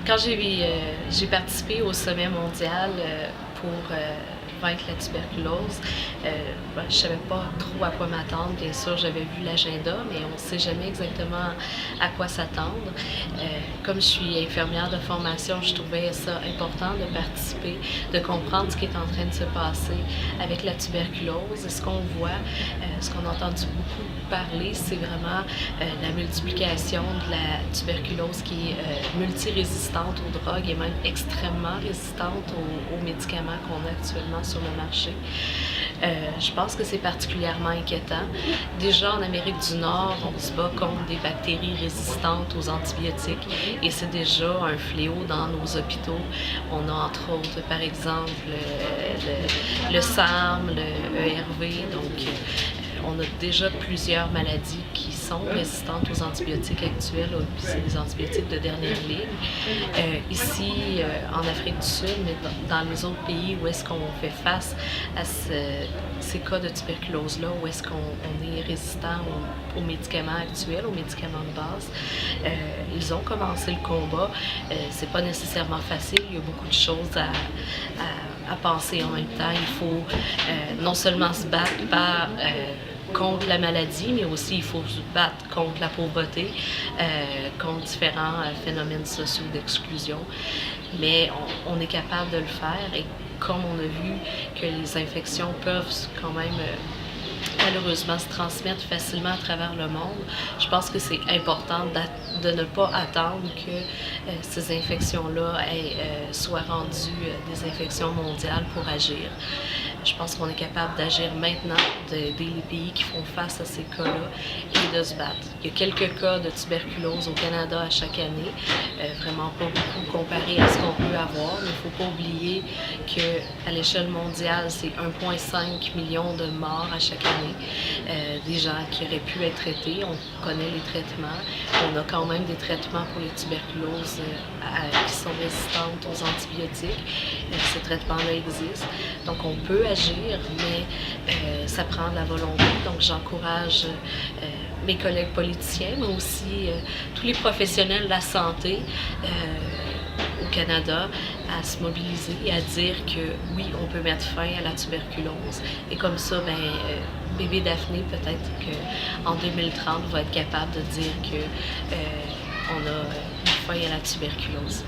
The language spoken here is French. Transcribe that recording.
Quand j'ai participé au sommet mondial pour vaincre la tuberculose, je ne savais pas trop à quoi m'attendre. Bien sûr, j'avais vu l'agenda, mais on ne sait jamais exactement à quoi s'attendre. Comme je suis infirmière de formation, je trouvais ça important de participer, de comprendre ce qui est en train de se passer avec la tuberculose. Et ce qu'on voit, ce qu'on a entendu beaucoup parler, c'est vraiment la multiplication de la tuberculose qui est multirésistante aux drogues et même extrêmement résistante aux médicaments qu'on a actuellement sur le marché. Je pense que c'est particulièrement inquiétant. Déjà, en Amérique du Nord, on se bat contre des bactéries résistantes aux antibiotiques et c'est déjà un fléau dans nos hôpitaux. On a entre autres, par exemple, le SARM, le ERV, donc on a déjà plusieurs maladies qui sont résistantes aux antibiotiques actuels, puis c'est des antibiotiques de dernière ligne. Ici, en Afrique du Sud, mais dans les autres pays où est-ce qu'on fait face à ces cas de tuberculose-là, où est-ce qu'on est résistant aux médicaments actuels, aux médicaments de base, ils ont commencé le combat. C'est pas nécessairement facile, il y a beaucoup de choses à penser en même temps. Il faut non seulement se battre contre la maladie, mais aussi il faut se battre contre la pauvreté, contre différents phénomènes sociaux d'exclusion. Mais on est capable de le faire et comme on a vu que les infections peuvent quand même malheureusement se transmettre facilement à travers le monde, je pense que c'est important de ne pas attendre que ces infections-là soient rendues des infections mondiales pour agir. Je pense qu'on est capable d'agir maintenant, d'aider les pays qui font face à ces cas-là et de se battre. Il y a quelques cas de tuberculose au Canada à chaque année, vraiment pas beaucoup comparé à ce qu'on peut avoir, mais il ne faut pas oublier qu'à l'échelle mondiale, c'est 1,5 million de morts à chaque année, des gens qui auraient pu être traités. On connaît les traitements. On a quand même des traitements pour les tuberculoses qui sont résistantes aux antibiotiques. Ces traitements-là existent. Donc on peut agir, mais ça prend de la volonté. Donc j'encourage mes collègues politiciens, mais aussi tous les professionnels de la santé au Canada à se mobiliser et à dire que oui, on peut mettre fin à la tuberculose. Et comme ça, bébé Daphné, peut-être qu'en 2030, va être capable de dire qu'on a mis fin à la tuberculose.